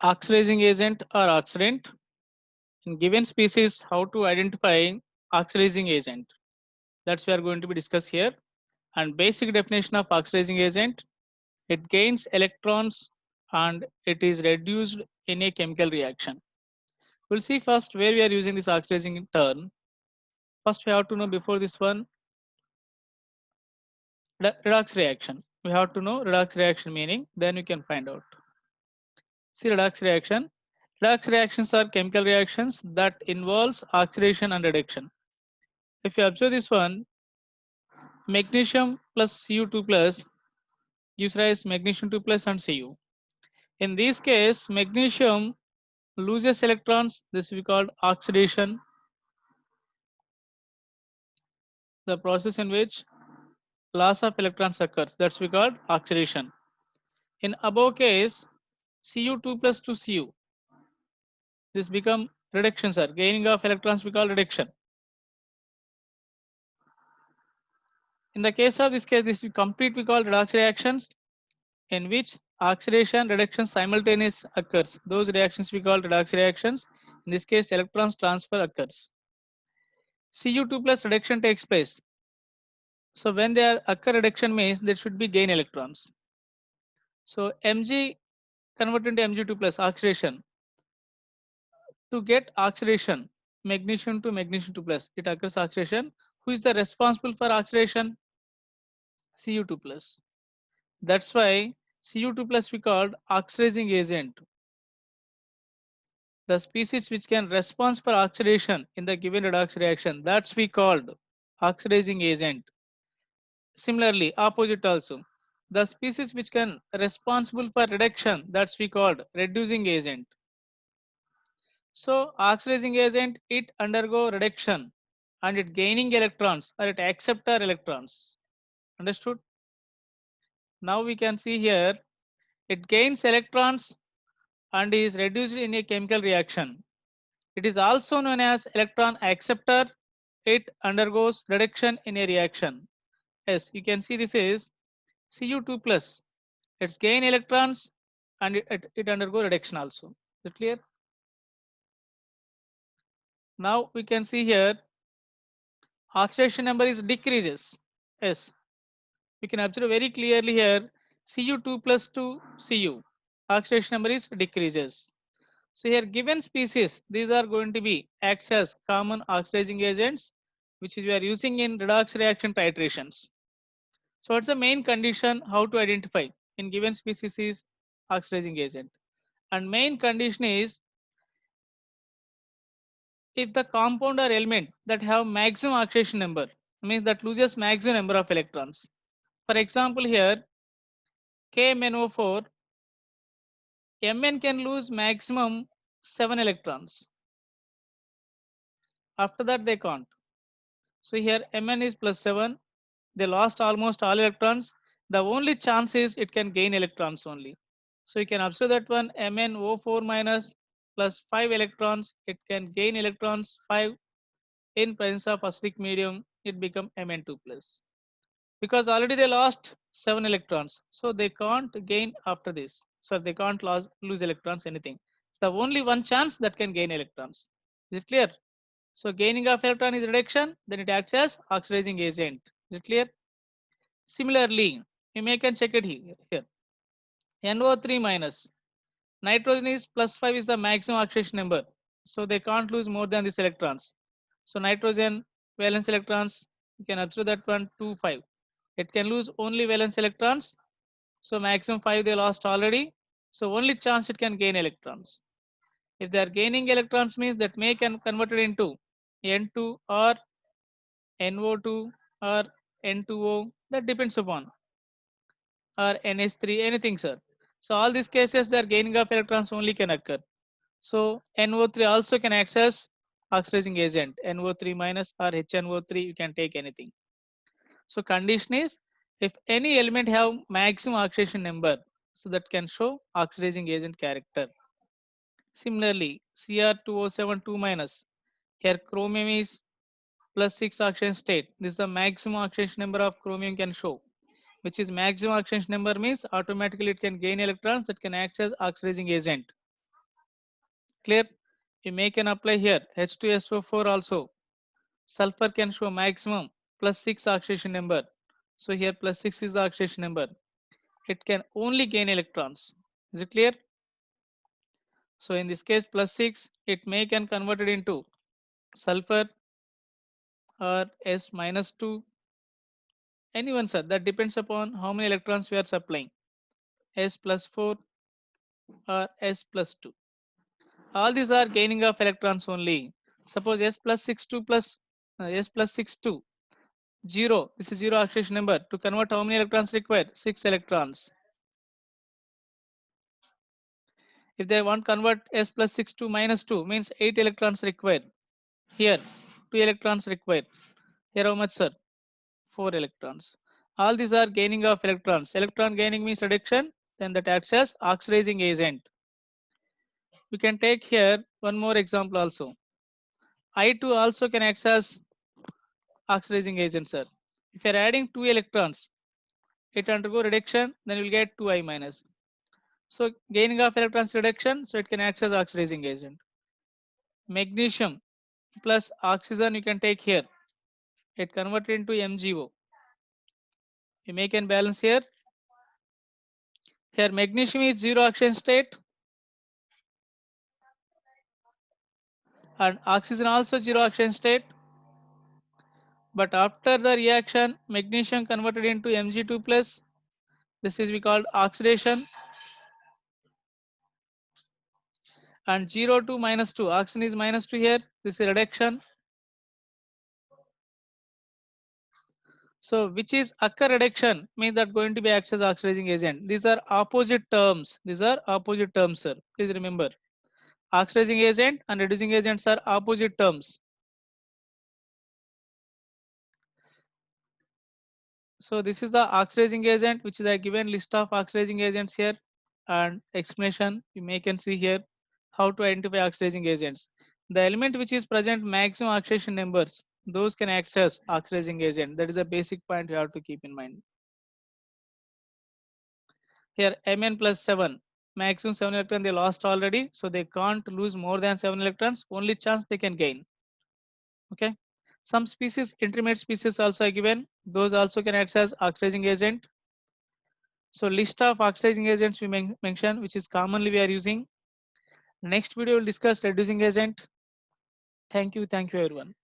Oxidizing agent or oxidant. In given species, how to identify oxidizing agent. That's we are going to be discuss here. And basic definition of oxidizing agent: it gains electrons and it is reduced in a chemical reaction. We'll see first where we are using this oxidizing term. First, we have to know before this one redox reaction. We have to know redox reaction meaning, then we can find out. See redox reaction. Redox reactions are chemical reactions that involves oxidation and reduction. If you observe this one, magnesium plus Cu2 plus gives rise magnesium 2 plus and Cu. In this case, magnesium loses electrons. This we called oxidation, the process in which loss of electrons occurs. That's we called oxidation. In above case, Cu2 plus to Cu, this become reduction, sir. Gaining of electrons we call reduction. In the case of this case, this is complete we call redox reactions in which oxidation reduction simultaneous occurs. Those reactions we call redox reactions. In this case, electrons transfer occurs. Cu2 plus reduction takes place. So when there occur reduction means there should be gain electrons. So Mg converted into Mg2 plus oxidation. To get oxidation, magnesium to magnesium 2 plus, it occurs oxidation. Who is the responsible for oxidation? Cu2 plus. That's why Cu2 plus we called oxidizing agent. The species which can respond for oxidation in the given redox reaction, that's we called oxidizing agent. Similarly, opposite also. The species which can responsible for reduction, that's we called reducing agent. So oxidizing agent, it undergo reduction and it gaining electrons or it acceptor electrons. Understood? Now we can see here it gains electrons and is reduced in a chemical reaction. It is also known as electron acceptor. It undergoes reduction in a reaction. Yes, you can see this is Cu2 plus. It's gain electrons and it undergo reduction also. Is it clear? Now we can see here oxidation number is decreases. Yes, we can observe very clearly here Cu2 plus to Cu. Oxidation number is decreases. So here given species, these are going to be acts as common oxidizing agents, which is we are using in redox reaction titrations. So what's the main condition how to identify in given species is oxidizing agent. And main condition is if the compound or element that have maximum oxidation number means that loses maximum number of electrons. For example here KMnO4, Mn can lose maximum 7 electrons. After that they can't. So here Mn is plus 7. They lost almost all electrons. The only chance is it can gain electrons only. So you can observe that one MnO4 minus plus 5 electrons. It can gain electrons 5 in presence of acidic medium. It become Mn2 plus. Because already they lost 7 electrons. So they can't gain after this. So they can't lose electrons anything. It's the only one chance that can gain electrons. Is it clear? So gaining of electron is reduction, then it acts as oxidizing agent. Is it clear? Similarly, you may can check it here. NO3 minus. Nitrogen is plus 5 is the maximum oxidation number. So they can't lose more than these electrons. So nitrogen valence electrons, you can observe that one 2, 5. It can lose only valence electrons. So maximum 5 they lost already. So only chance it can gain electrons. If they are gaining electrons means that may can convert it into N2 or NO2 or N2O, that depends upon, or NH3, anything, sir. So all these cases, the gaining of electrons only can occur. So NO3 also can act as oxidizing agent. NO3 minus or HNO3, you can take anything. So condition is if any element have maximum oxidation number, so that can show oxidizing agent character. Similarly, Cr2O7 2 minus, here chromium is plus 6 oxidation state. This is the maximum oxidation number of chromium can show, which is maximum oxidation number means automatically it can gain electrons that can act as oxidizing agent. clear? We make an apply here H2SO4 also. Sulfur can show maximum +6 oxidation number. So here +6 is the oxidation number. It can only gain electrons. Is it clear? So in this case +6, it may can convert it into sulfur or S-2. Anyone sir, that depends upon how many electrons we are supplying. S+4 or S+2. All these are gaining of electrons only. Suppose S+62 plus S+62 0. This is 0 oxidation number. To convert how many electrons required? 6 electrons. If they want convert S+6 to -2 means 8 electrons required. Here 2 electrons required. Here how much sir? 4 electrons. All these are gaining of electrons. Electron gaining means reduction. Then that acts as oxidizing agent. We can take here one more example also. I2 also can act as oxidizing agent sir. If you are adding 2 electrons, it undergo reduction, then you will get 2I minus. So gaining of electrons reduction, so it can act as oxidizing agent. Magnesium plus oxygen you can take here. It converted into MgO. You make an balance here. Here magnesium is 0 oxidation state and oxygen also 0 oxidation state. But after the reaction, magnesium converted into Mg2 plus. This is we called oxidation. And 0 to -2. Oxygen is -2 here. This is reduction. So which is occur reduction means that going to be acts as oxidizing agent. These are opposite terms. These are opposite terms, sir. Please remember. Oxidizing agent and reducing agents are opposite terms. So this is the oxidizing agent, which is a given list of oxidizing agents here and explanation. You may can see here how to identify oxidizing agents. The element which is present maximum oxidation numbers, those can act as oxidizing agent. That is a basic point you have to keep in mind. Here Mn plus 7, maximum 7 electrons they lost already, so they can't lose more than 7 electrons. Only chance they can gain. Okay. Some species, intermediate species also are given. Those also can act as oxidizing agent. So list of oxidizing agents we mentioned, which is commonly we are using. Next video will discuss reducing agent. Thank you everyone.